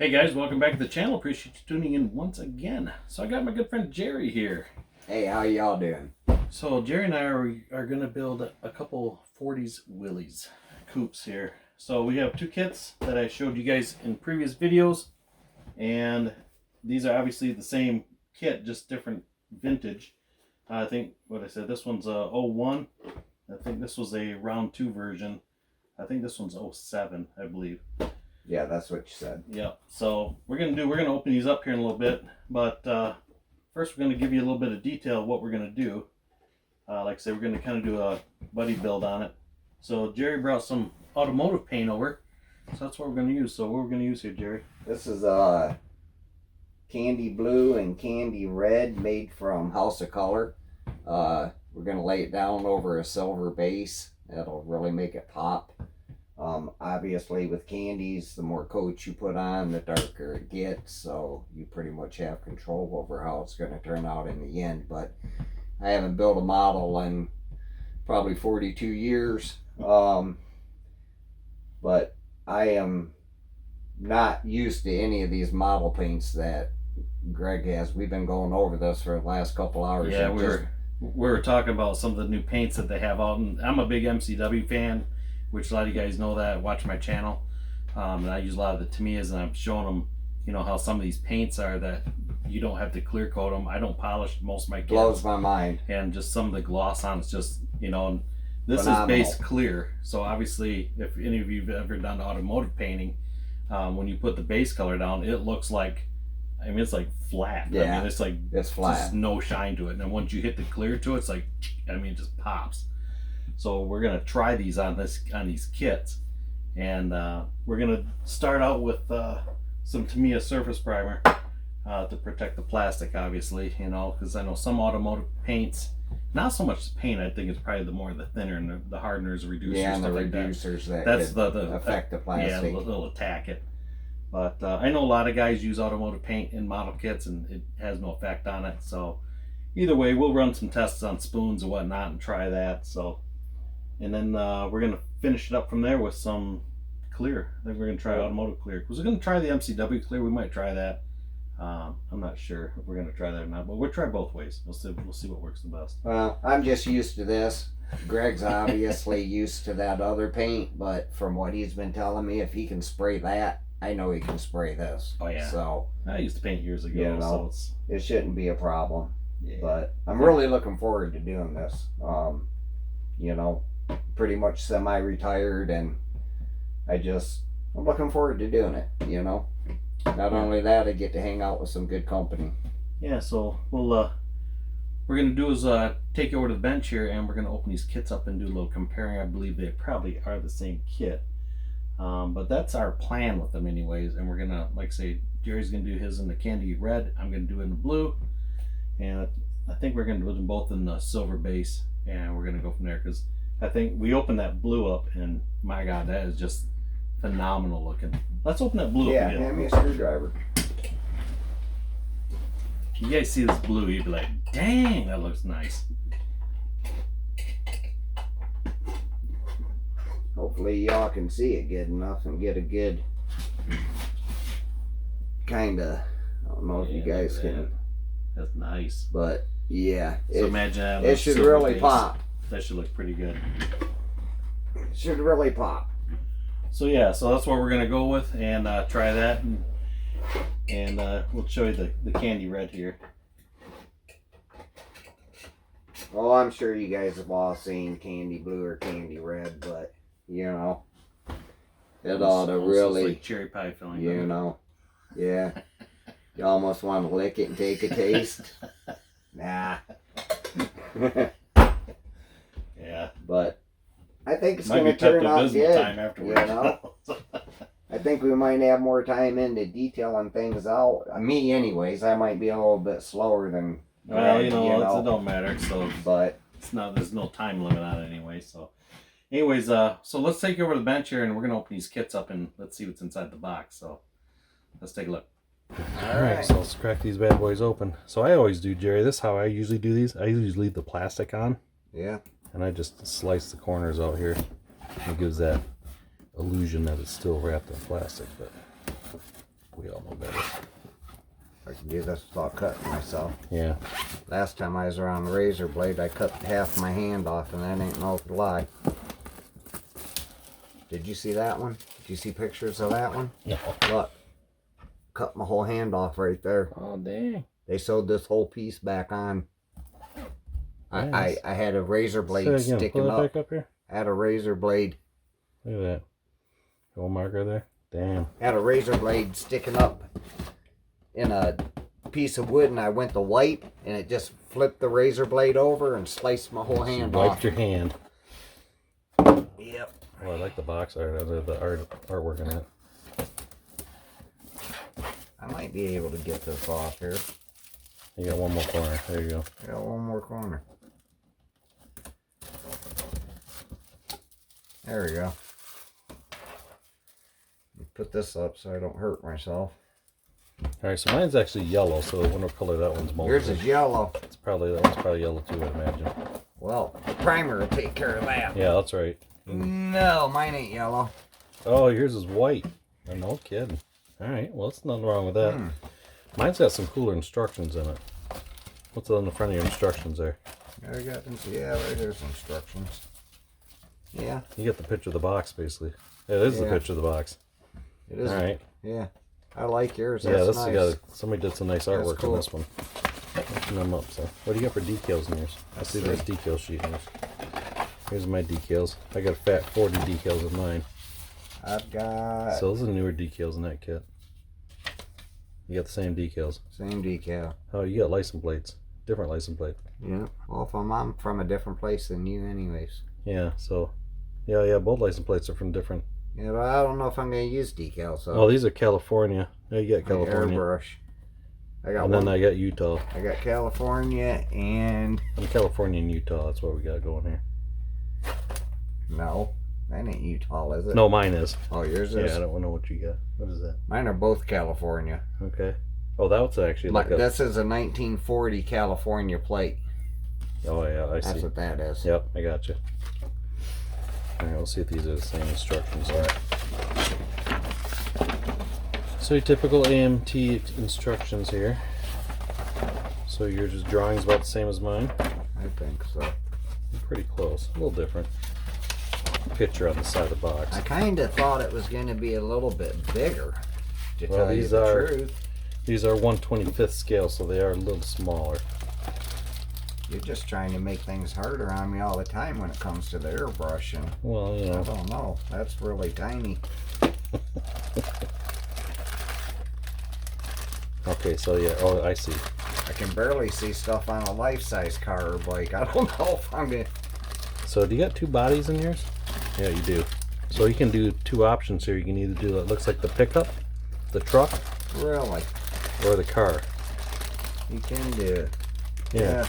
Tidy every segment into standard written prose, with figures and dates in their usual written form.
Hey guys, welcome back to the channel. Appreciate you tuning in once again. So I got my good friend Jerry here. Hey, how y'all doing? So Jerry and I are going to build a couple 40s Willys Coupes here. So we have two kits that I showed you guys in previous videos. And these are obviously the same kit, just different vintage. I think what I said, this one's a 01. I think this was a round 2 version. I think this one's 07, I believe. Yeah, that's what you said. Yeah, so we're gonna open these up here in a little bit, but first we're gonna give you a little bit of detail of what we're gonna do. Like I said, we're gonna kind of do a buddy build on it. So Jerry brought some automotive paint over, so that's what we're gonna use. So what we're gonna use here, Jerry? This is candy blue and candy red made from House of Color. We're gonna lay it down over a silver base. That'll really make it pop. Obviously with candies, the more coats you put on, the darker it gets, so you pretty much have control over how it's going to turn out in the end. But I haven't built a model in probably 42 years, but I am not used to any of these model paints that Greg has. We've been going over this for the last couple hours. Yeah, we were talking about some of the new paints that they have out, and I'm a big MCW fan, which a lot of you guys know that watch my channel, and I use a lot of the Tamiyas, and I'm showing them, you know, how some of these paints are that you don't have to clear coat them. I don't polish most of my kits. Blows my mind. And just some of the gloss on it's just, you know, and this Phenomenal. is base clear. So obviously, if any of you've ever done automotive painting, when you put the base color down, it looks like, I mean, it's like flat. Yeah, I mean, it's like it's flat. Just no shine to it. And then once you hit the clear to it, it's like, I mean, it just pops. So we're gonna try these on these kits, and we're gonna start out with some Tamiya surface primer to protect the plastic, obviously, you know, because I know some automotive paints, not so much the paint. I think it's probably the thinner and the hardeners, reducers, yeah, and stuff the like reducers that that's could the affect the plastic. Yeah, they'll attack it. But I know a lot of guys use automotive paint in model kits, and it has no effect on it. So either way, we'll run some tests on spoons and whatnot and try that. So. And then we're going to finish it up from there with some clear. I think we're going to try automotive clear. Because we're going to try the MCW clear. We might try that. I'm not sure if we're going to try that or not. But we'll try both ways. We'll see what works the best. Well, I'm just used to this. Greg's obviously used to that other paint. But from what he's been telling me, if he can spray that, I know he can spray this. Oh, yeah. So I used to paint years ago. You know, so it shouldn't be a problem. Yeah. But I'm really looking forward to doing this. You know, pretty much semi-retired, and I'm looking forward to doing it, you know. Not only that, I get to hang out with some good company. Yeah, so we're gonna do is take you over to the bench here, and we're gonna open these kits up and do a little comparing. I believe they probably are the same kit, but that's our plan with them anyways. And we're gonna, like I say, Jerry's gonna do his in the candy red, I'm gonna do it in the blue, and I think we're gonna do them both in the silver base, and we're gonna go from there, because I think we opened that blue up, and my God, that is just phenomenal looking. Let's open that blue up again. Yeah, hand me a screwdriver. You guys see this blue, you'd be like, dang, that looks nice. Hopefully y'all can see it good enough and get a good kind of, I don't know if you guys can. That's nice. But yeah, so imagine that it should really pop. That should look pretty good. It should really pop. So yeah, so that's what we're gonna go with, and try that, and we'll show you the candy red here. Well, I'm sure you guys have all seen candy blue or candy red, but you know, it ought to really, like cherry pie filling. You know, yeah. You almost want to lick it and take a taste. Nah. Yeah. But I think it's going to turn out good. Time afterwards. You know? I think we might have more time into detailing things out. Me, anyways. I might be a little bit slower than. Well, you know, it don't matter. So, but there's no time limit on it anyway. So, anyways, so let's take you over to the bench here, and we're gonna open these kits up and let's see what's inside the box. So, let's take a look. Alright, so let's crack these bad boys open. So I always do, Jerry, this is how I usually do these. I usually leave the plastic on. Yeah. And I just slice the corners out here. It gives that illusion that it's still wrapped in plastic. But We all know better. I can do this without cutting myself. Yeah. Last time I was around the razor blade, I cut half my hand off, and that ain't no lie. Did you see that one? Did you see pictures of that one? No. Look. Cut my whole hand off right there. Oh, dang. They sewed this whole piece back on. Nice. I had a razor blade sticking Pull it up. back up here. I had a razor blade. Look at that. Little marker there. Damn. Had a razor blade sticking up in a piece of wood, and I went to wipe, and it just flipped the razor blade over and sliced my whole hand off. Wiped your hand. Yep. Oh, I like the box art. I like the artwork in it. I might be able to get this off here. You got one more corner. There you go. I got one more corner. There we go. Put this up so I don't hurt myself. Alright, so mine's actually yellow, so I wonder what color that one's molded. Yours is yellow. It's probably, that one's probably yellow too, I imagine. Well, the primer will take care of that. Yeah, that's right. No, mine ain't yellow. Oh, yours is white. Oh, no kidding. Alright, well, there's nothing wrong with that. Mine's got some cooler instructions in it. What's on the front of your instructions there? I got them. Yeah, right there's instructions. Yeah. You get the picture of the box, basically. Yeah, it is the picture of the box. It is. Alright. Yeah. I like yours. Yeah, That's this nice. somebody did some nice artwork cool. on this one. Open them up. So, what do you got for decals in yours? I see this decal sheet in yours. Here's my decals. I got a fat 40 decals in mine. I've got. So those are newer decals in that kit. You got the same decals. Same decal. Oh, you got license plates. Different license plate. Yeah. Well, I'm from a different place than you, anyways. Yeah. So, yeah. Both license plates are from different. Yeah, but I don't know if I'm gonna use decals. So. Oh, these are California. Yeah, you got California. Airbrush. I got And one. then I got Utah. I got California and. I'm California and Utah. That's what we got going here. No, that ain't Utah, is it? No, mine is. Oh, yours is. Yeah, I don't know what you got. What is that? Mine are both California. Okay. Oh, that's actually like a... This is a 1940 California plate. Oh, yeah, I see. That's what that is. Yep, I got you. All right, we'll see if these are the same instructions. All right. So your typical AMT instructions here. So yours is drawing's about the same as mine. I think so. Pretty close. A little different. Picture on the side of the box. I kind of thought it was going to be a little bit bigger. To Well, tell you these the are- truth. These are 1/25th scale, so they are a little smaller. You're just trying to make things harder on me all the time when it comes to the airbrushing. Well, you I know. don't know. That's really tiny. Okay, so yeah. Oh, I see. I can barely see stuff on a life-size car or bike. I don't know if I'm going to... So do you got two bodies in yours? Yeah, you do. So you can do two options here. You can either do it looks like the pickup, the truck, Really? or the car. You can do it. Yeah.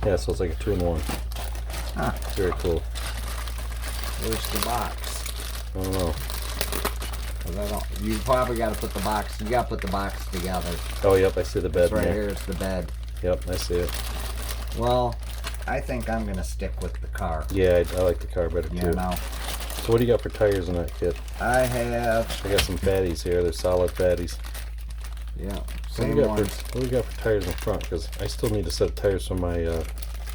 Yeah, so it's like a 2-in-1. Huh. It's very cool. Where's the box? I don't know. 'Cause I don't... You probably got to put the box... You got to put the box together. Oh, yep, I see the bed That's right there. here is the bed. Yep, I see it. Well, I think I'm going to stick with the car. Yeah, I like the car better too. You know? So what do you got for tires in that kit? I have... I got some fatties here. They're solid fatties. Yeah, What same do we got ones. what do we got for tires in front? Because I still need a set of tires for my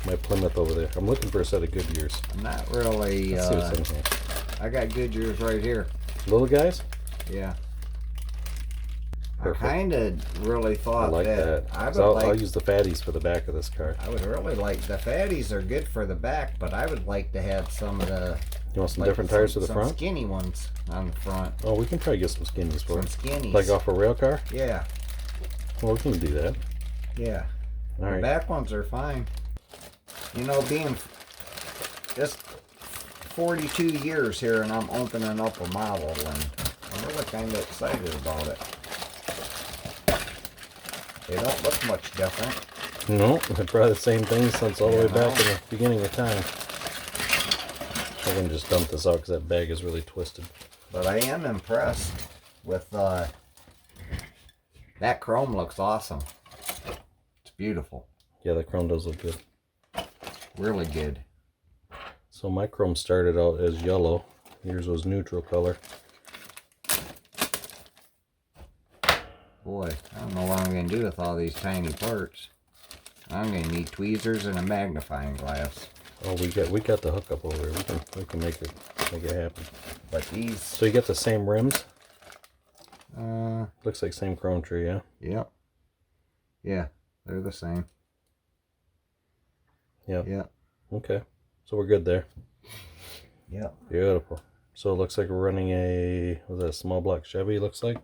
my Plymouth over there. I'm looking for a set of Goodyears. Not really... Let's see what's in here. I got Goodyears right here. Little guys? Yeah. Perfect. I kind of really I thought like that. I 'Cause would I'll, like... I'll use the fatties for the back of this car. I would really like... The fatties are good for the back, but I would like to have some of the... You want some like different tires for the some front? skinny ones on the front. Oh, we can try to get some skinnies for Some it. skinnies. Like off a rail car? Yeah, Well, we can do that. yeah. All The right. back ones are fine. You know, being just 42 years here and I'm opening up a model and I'm really kind of excited about it. They don't look much different. No, they're probably the same thing since all the way back in the beginning of time. I'm going to just dump this out because that bag is really twisted. But I am impressed with that chrome looks awesome. It's beautiful. Yeah, the chrome does look good. Really good. So my chrome started out as yellow. Yours was neutral color. Boy, I don't know what I'm going to do with all these tiny parts. I'm going to need tweezers and a magnifying glass. Oh, we got the hookup over here. We can make it happen. But these... So you get the same rims? Looks like same chrome tree, yeah? Yep. Yeah, they're the same. Yep. Yeah. Okay. So we're good there. Yep. Beautiful. So it looks like we're running a small block Chevy, looks like.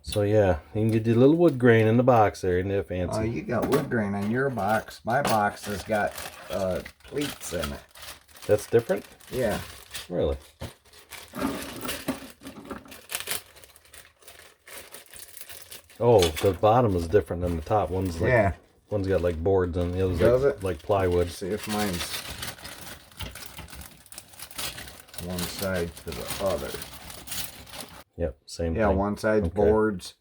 So yeah, you can get the little wood grain in the box there, isn't it fancy? Oh, you got wood grain on your box. My box has got pleats in it. That's different? Yeah. Really? Oh, the bottom is different than the top. One's like, one's got like boards and the other's like plywood. Let's see if mine's one side to the other. Yep, same thing. Yeah, one side's boards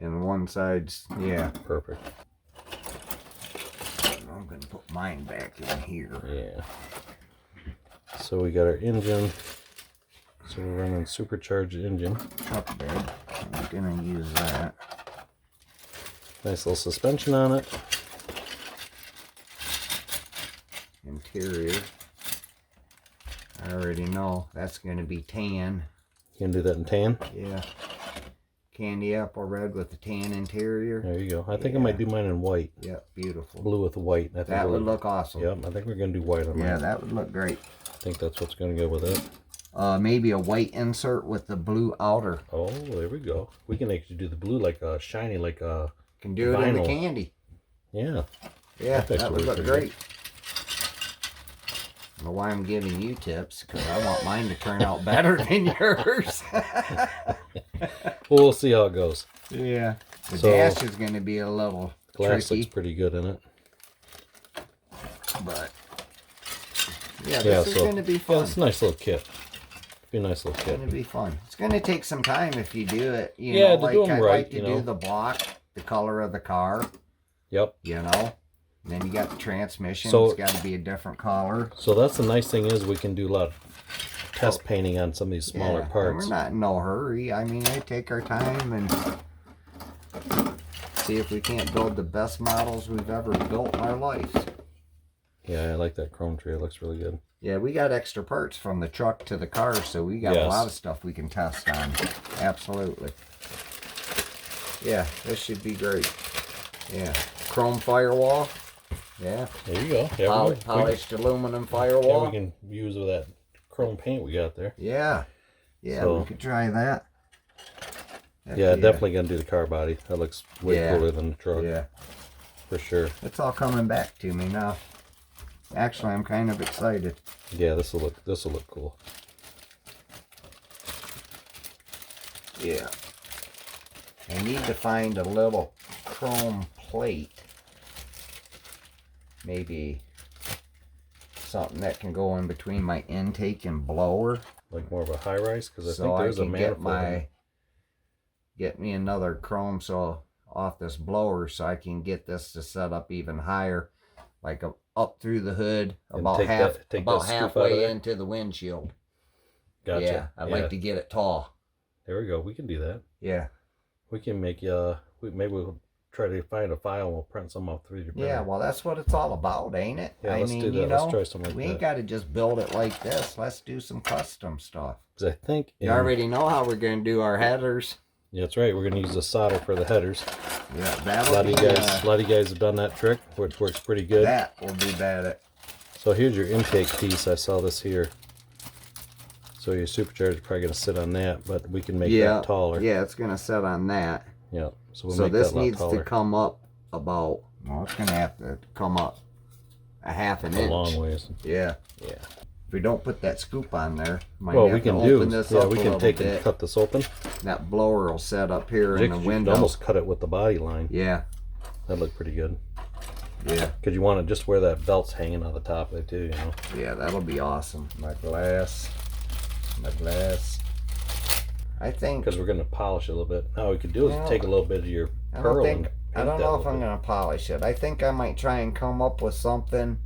and one side's, Perfect. I'm going to put mine back in here. Yeah. So we got our engine. So we're running supercharged engine. Truck bed. I'm going to use that. Nice little suspension on it. Interior. I already know that's going to be tan. You can do that in tan? Yeah. Candy apple red with the tan interior. There you go. I think I might do mine in white. Yep, beautiful. Blue with white. I think that would look awesome. Yep, I think we're going to do white on mine. Yeah, that would look great. I think that's what's going to go with it. Maybe a white insert with the blue outer. Oh, there we go. We can actually do the blue like shiny, like can do it in the candy. Yeah. Yeah, that would look great. I don't know why I'm giving you tips, because I want mine to turn out better than yours. Well, we'll see how it goes. Yeah. The dash is going to be a little glass tricky. looks pretty good in it. But, yeah, this is going to be fun. Yeah, it's a nice little kit. Be a nice little kit. It's going to be fun. It's going to take some time if you do it. You know, like do them I right, like to do the block, the color of the car. Yep. You know? And then you got the transmission. So, it's got to be a different color. So that's the nice thing is we can do a lot of test painting on some of these smaller parts. We're not in no hurry. I mean, we take our time and see if we can't build the best models we've ever built in our lives. Yeah, I like that chrome tree. It looks really good. Yeah, we got extra parts from the truck to the car, so we got a lot of stuff we can test on. Absolutely. Yeah, this should be great. Yeah. Chrome firewall. Yeah. There you go. Yeah, polished aluminum firewall. Yeah, we can use with that chrome paint we got there. Yeah. Yeah, so, we could try that. Yeah, definitely going to do the car body. That looks way cooler than the truck. Yeah. For sure. It's all coming back to me now. Actually, I'm kind of excited. Yeah, this will look cool. Yeah. I need to find a little chrome plate. Maybe something that can go in between my intake and blower. Like more of a high rise, because I think there's a manifold. Get me another chrome off this blower so I can get this to set up even higher, like up through the hood, about halfway into the windshield. Gotcha. Yeah, I'd like to get it tall. There we go. We can do that. Yeah. We can make maybe we'll try to find a file and we'll print some off 3D printer. Yeah, well, that's what it's all about, ain't it? Yeah, let's do that. Let's try something like that. We ain't got to just build it like this. Let's do some custom stuff. Because I think you already know how we're going to do our headers. Yeah, that's right. We're going to use the solder for the headers. Yeah, a lot of you guys have done that trick, which works pretty good. That will be bad. So here's your intake piece. I saw this here. So your supercharger is probably going to sit on that, but we can make that taller. Yeah, it's going to sit on that. Yeah. So we'll make this needs to come up about, well, it's going to have to come up a half an inch. A long ways. Yeah. Yeah. If we don't put that scoop on there, we can take and cut this open. That blower will set up here in the window. Almost cut it with the body line. Yeah. That'd look pretty good. Yeah. Because you want it just where that belt's hanging on the top there too, you know. Yeah, that'll be awesome. My glass. I think because we're going to polish it a little bit. Now what we could do is take a little bit of your pearl and I don't know if I'm going to polish it. I think I might try and come up with something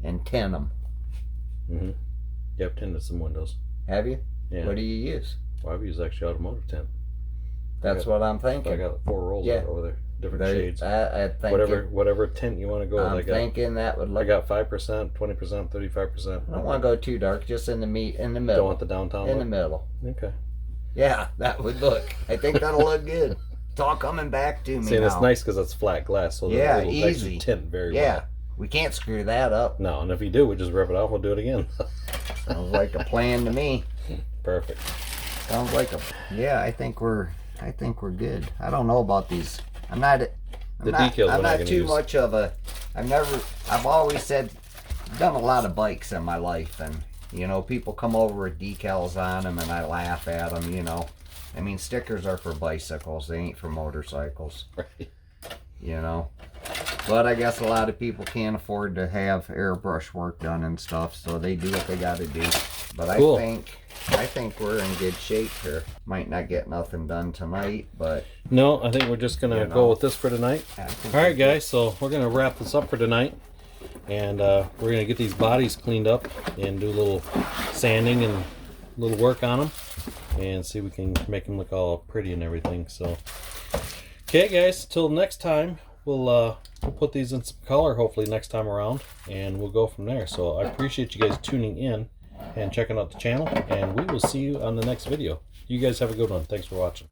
and tin them. Mm-hmm. You have tinted some windows. Have you? Yeah. What do you use? Well, I've used actually automotive tint. That's what I'm thinking. I got 4 rolls Yeah. over there, different shades. I think Whatever tint you want to go with. I'm thinking that would look. I got 5%, 20%, 35%. I don't want to go too dark, just in the middle. Don't want the downtown in look? the middle. Okay. Yeah, that would look. I think that'll look good. It's all coming back to me See, and now. it's nice because it's flat glass, so Yeah, it'll easy. actually tint very Yeah, well. we can't screw that up. No, and if you do, we just rip it off. We'll do it again. Sounds like a plan to me. Perfect. Sounds like a. Yeah, I think we're good. I don't know about these. I'm not decals I'm we're not not gonna too use. much of a. I've always said, done a lot of bikes in my life, and you know, people come over with decals on them, and I laugh at them. You know, I mean, stickers are for bicycles. They ain't for motorcycles. Right. You know, but I guess a lot of people can't afford to have airbrush work done and stuff, so they do what they got to do. But Cool. I think we're in good shape here. Might not get nothing done tonight, but No, I think we're just gonna You know. go with this for tonight. I think All right, guys. So we're gonna wrap this up for tonight, and we're gonna get these bodies cleaned up and do a little sanding and a little work on them, and see if we can make them look all pretty and everything. So, okay, guys. Till next time, we'll put these in some color hopefully next time around, and we'll go from there. So I appreciate you guys tuning in and checking out the channel, and we will see you on the next video. You guys have a good one. Thanks for watching.